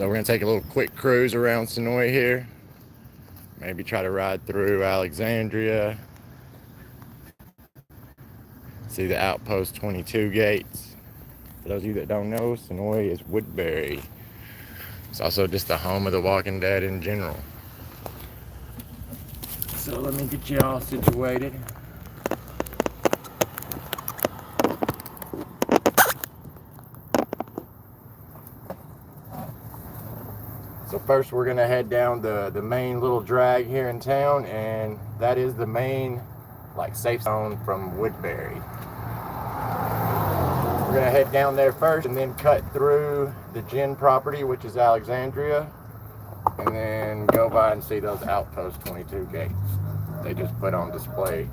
So we're going to take a little quick cruise around Senoia here. Maybe try to ride through Alexandria. See the Outpost 22 gates. For those of you that don't know, Senoia is Woodbury. It's also just the home of the Walking Dead in general. So let me get you all situated. So first we're gonna head down the main little drag here in town, and that is the main safe zone from Woodbury. We're gonna head down there first and then cut through the gin property, which is Alexandria, and then go by and see those Outpost 22 gates they just put on display.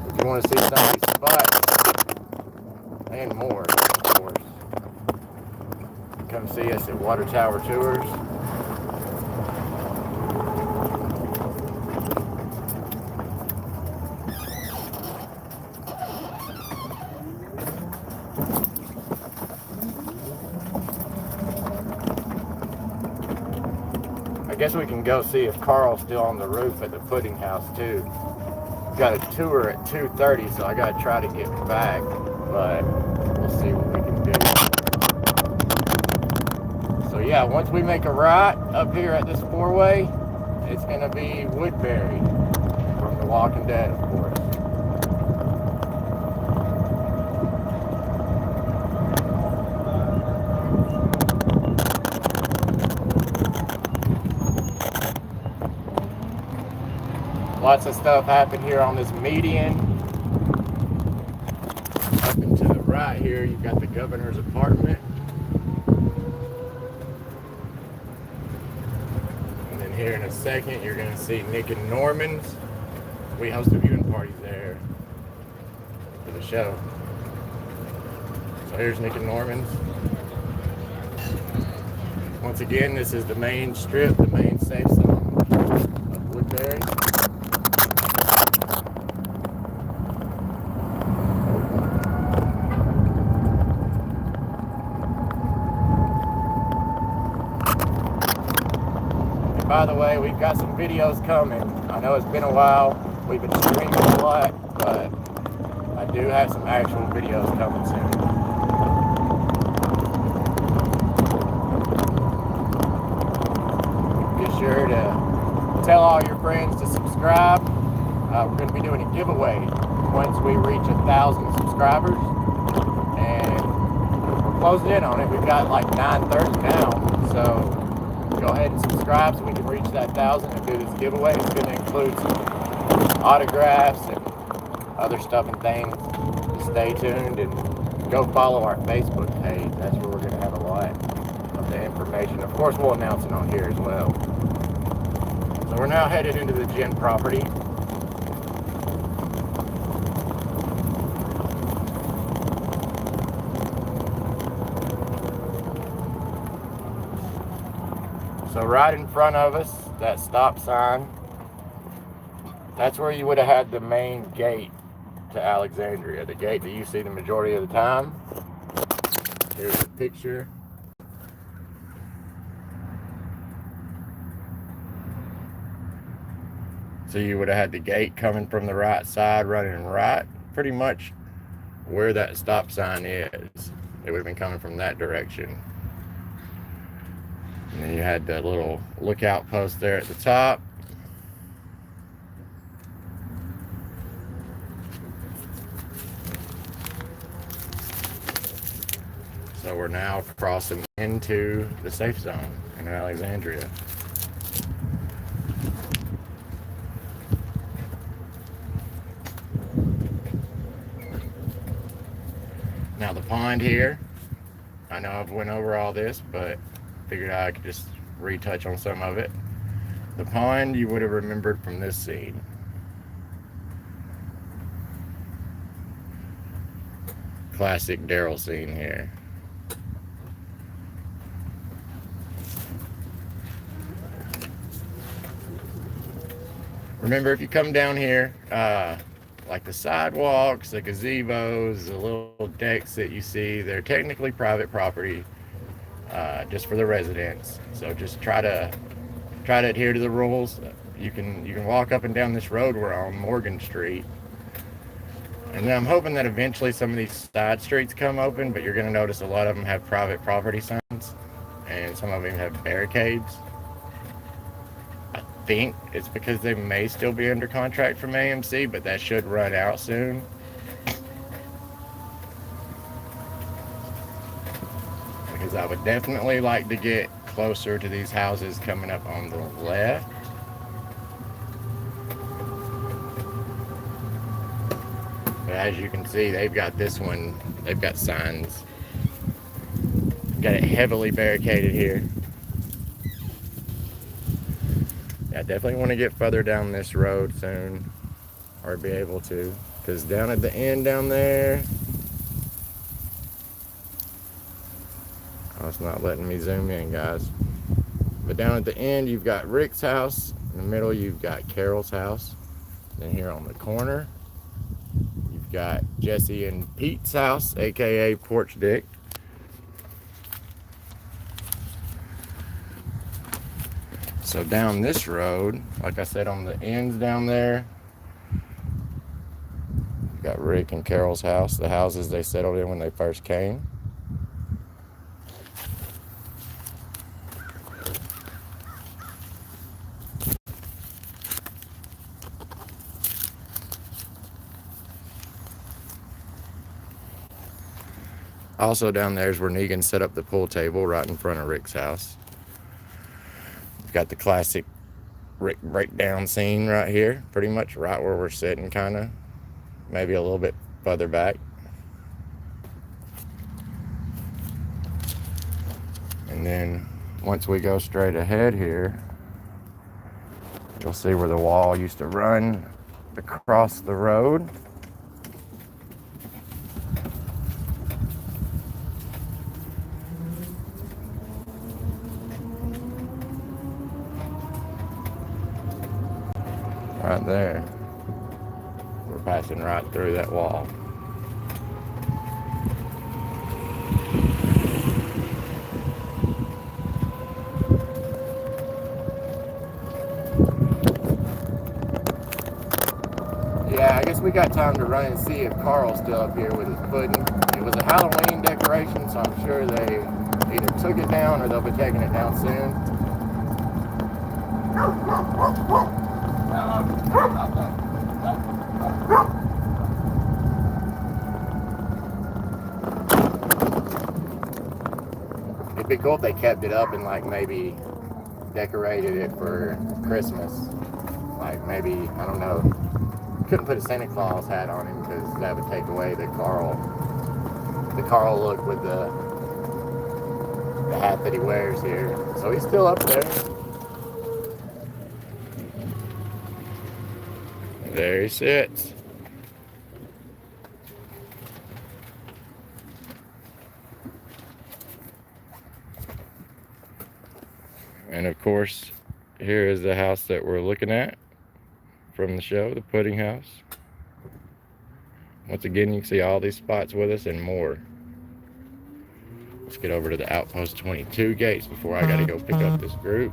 If you want to see some of these spots and more, of course, come see us at Water Tower Tours. I guess we can go see if Carl's still on the roof at the pudding house too. We've got a tour at 2:30, so I gotta try to get back, but we'll see what we can do. So yeah, once we make a right up here at this four-way, it's gonna be Woodbury from The Walking Dead, of course. Lots of stuff happened here on this median. Up and to the right here, you've got the governor's apartment. And then here in a second, you're going to see Nick and Norman's. We host a viewing party there for the show. So here's Nick and Norman's. Once again, this is the main strip, the main safe zone of Woodbury. By the way, we've got some videos coming. I know it's been a while. We've been streaming a lot, but I do have some actual videos coming soon. Be sure to tell all your friends to subscribe. We're going to be doing a giveaway once we reach 1,000 subscribers. And we're closing in on it. We've got like 930 now, so go ahead and subscribe so we can reach that 1,000 and do this giveaway. It's going to include some autographs and other stuff and things. Just stay tuned and go follow our Facebook page. That's where we're going to have a lot of the information. Of course, we'll announce it on here as well. So we're now headed into the gin property. So right in front of us, that stop sign, that's where you would have had the main gate to Alexandria, the gate that you see the majority of the time. Here's the picture. So you would have had the gate coming from the right side, running right, pretty much where that stop sign is. It would have been coming from that direction. And then you had the little lookout post there at the top. So we're now crossing into the safe zone in Alexandria. Now the pond here, I know I've went over all this, but figured I could just retouch on some of it. The pond you would have remembered from this scene. Classic Daryl scene here. Remember, if you come down here, like the sidewalks, the gazebos, the little decks that you see, they're technically private property, just for the residents. So just try to adhere to the rules. You can walk up and down this road. We're on Morgan Street, and then I'm hoping that eventually some of these side streets come open. But you're going to notice a lot of them have private property signs, and some of them have barricades. I think it's because they may still be under contract from AMC, but that should run out soon. Because I would definitely like to get closer to these houses coming up on the left. But as you can see, they've got this one, they've got signs. Got it heavily barricaded here. Yeah, I definitely want to get further down this road soon, or be able to, because down at the end down there, oh, it's not letting me zoom in, guys. But down at the end, you've got Rick's house. In the middle, you've got Carol's house. Then here on the corner, you've got Jesse and Pete's house, aka Porch Dick. So down this road, like I said, on the ends down there, you've got Rick and Carol's house, the houses they settled in when they first came. Also down there is where Negan set up the pool table right in front of Rick's house. You've got the classic Rick breakdown scene right here, pretty much right where we're sitting, kind of, maybe a little bit further back. And then once we go straight ahead here, you'll see where the wall used to run across the road. Right there. We're passing right through that wall. Yeah, I guess we got time to run and see if Carl's still up here with his pudding. It was a Halloween decoration, so I'm sure they either took it down or they'll be taking it down soon. It'd be cool if they kept it up and like maybe decorated it for Christmas. Like maybe, I don't know, couldn't put a Santa Claus hat on him because that would take away the Carl look with the hat that he wears here. So he's still up there. There he sits. And of course, here is the house that we're looking at from the show, the Pudding House. Once again, you can see all these spots with us and more. Let's get over to the Outpost 22 gates before I gotta go pick up this group.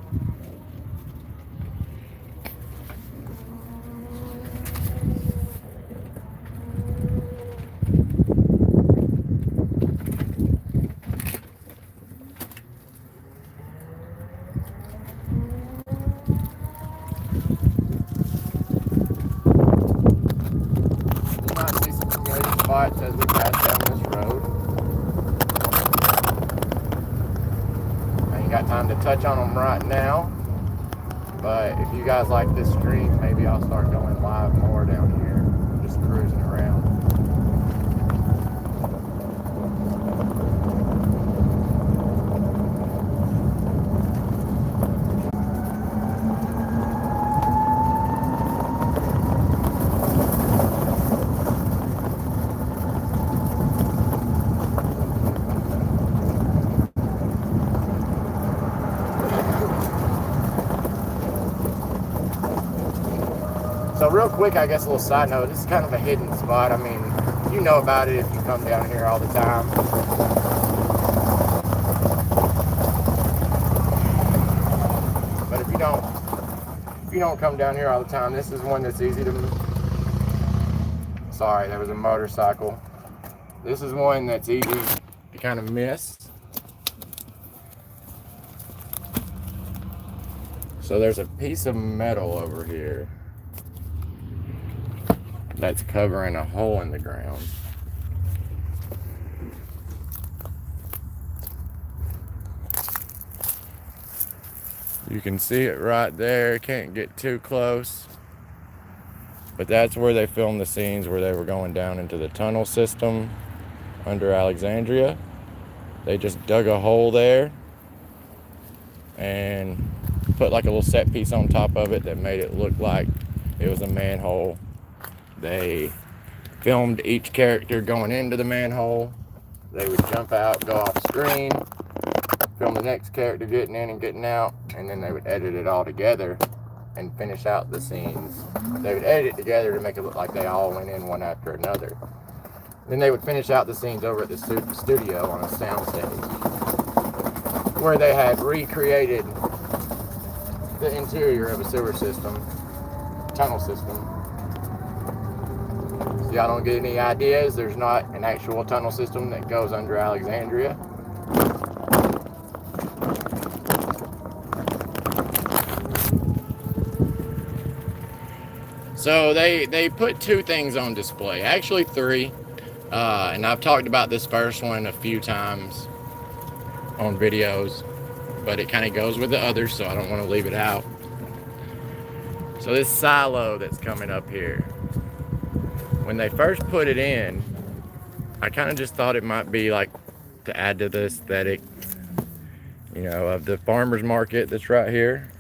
As we pass down this road. I ain't got time to touch on them right now, but if you guys like this street, maybe I'll start going live more down here, just cruising around. So real quick, I guess a little side note, this is kind of a hidden spot. I mean, you know about it if you come down here all the time. But if you don't come down here all the time, this is one that's easy to... Sorry, there was a motorcycle. This is one that's easy to kind of miss. So there's a piece of metal over here that's covering a hole in the ground. You can see it right there. Can't get too close. But that's where they filmed the scenes where they were going down into the tunnel system under Alexandria. They just dug a hole there and put like a little set piece on top of it that made it look like it was a manhole. They filmed each character going into the manhole. They would jump out, go off screen, film the next character getting in and getting out, and then they would edit it all together and finish out the scenes. They would edit it together to make it look like they all went in one after another. Then they would finish out the scenes over at the studio on a soundstage where they had recreated the interior of a sewer system, tunnel system. So y'all don't get any ideas, there's not an actual tunnel system that goes under Alexandria. So they put two things on display, actually three, and I've talked about this first one a few times on videos, but it kind of goes with the others, so I don't want to leave it out. So this silo that's coming up here, when they first put it in, I kind of just thought it might be like to add to the aesthetic, you know, of the farmer's market that's right here.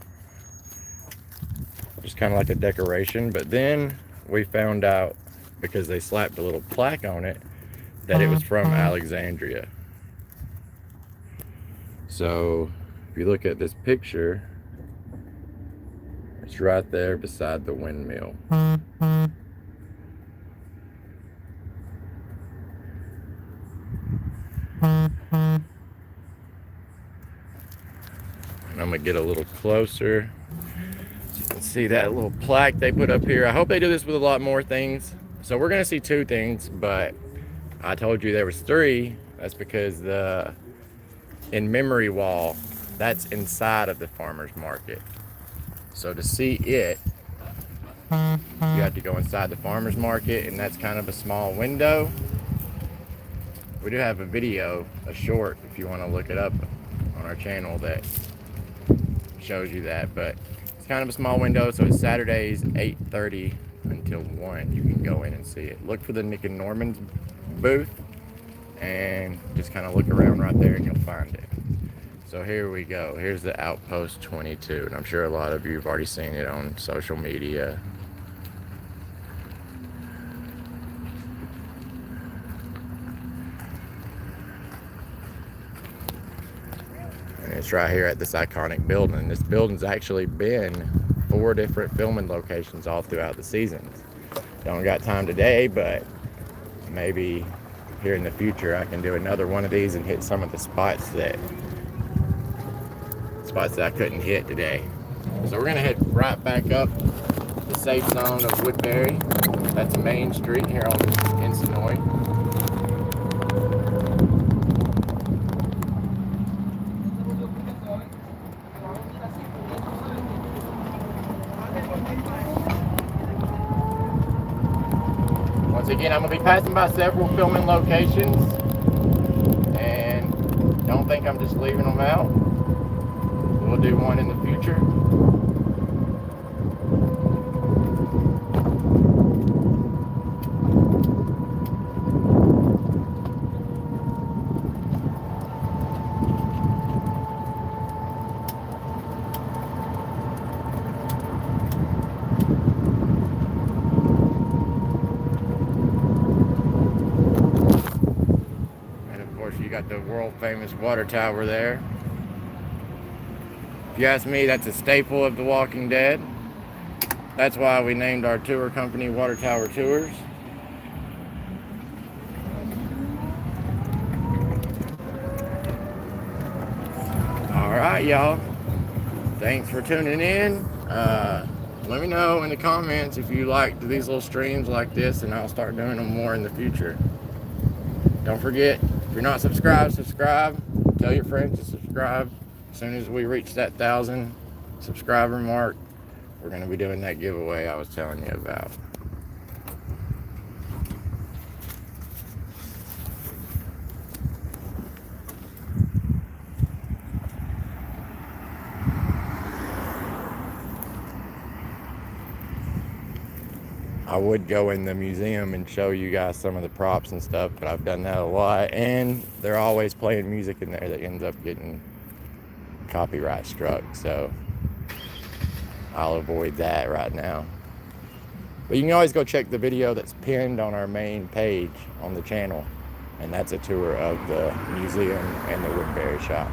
Just kind of like a decoration. But then we found out, because they slapped a little plaque on it, that it was from Alexandria. So if you look at this picture, it's right there beside the windmill. And I'm gonna get a little closer so you can see that little plaque they put up here. I hope they do this with a lot more things. So we're gonna see two things, but I told you there was three. That's because the in memory wall, that's inside of the farmer's market. So to see it, you have to go inside the farmer's market, and that's kind of a small window. We do have a video, a short, if you want to look it up on our channel, that shows you that, but it's kind of a small window. So it's Saturdays 8:30 until 1. You can go in and see it. Look for the Nick and Norman's booth and just kind of look around right there and you'll find it. So here we go. Here's the Outpost 22, and I'm sure a lot of you have already seen it on social media. And it's right here at this iconic building. This building's actually been 4 different filming locations all throughout the seasons. Don't got time today, but maybe here in the future I can do another one of these and hit some of the spots that I couldn't hit today. So we're gonna head right back up the safe zone of Woodbury. That's Main Street here in Senoia. Once again, I'm gonna be passing by several filming locations, and don't think I'm just leaving them out. We'll do one in the future. And of course, you got the world famous water tower there. If you ask me, that's a staple of The Walking Dead. That's why we named our tour company Water Tower Tours. All right, y'all. Thanks for tuning in. Let me know in the comments if you liked these little streams like this, and I'll start doing them more in the future. Don't forget, if you're not subscribed, subscribe. Tell your friends to subscribe. As soon as we reach that 1,000 subscriber mark, we're going to be doing that giveaway I was telling you about. I would go in the museum and show you guys some of the props and stuff, but I've done that a lot, and they're always playing music in there that ends up getting copyright struck, so I'll avoid that right now. But you can always go check the video that's pinned on our main page on the channel, and that's a tour of the museum and the Woodbury shop.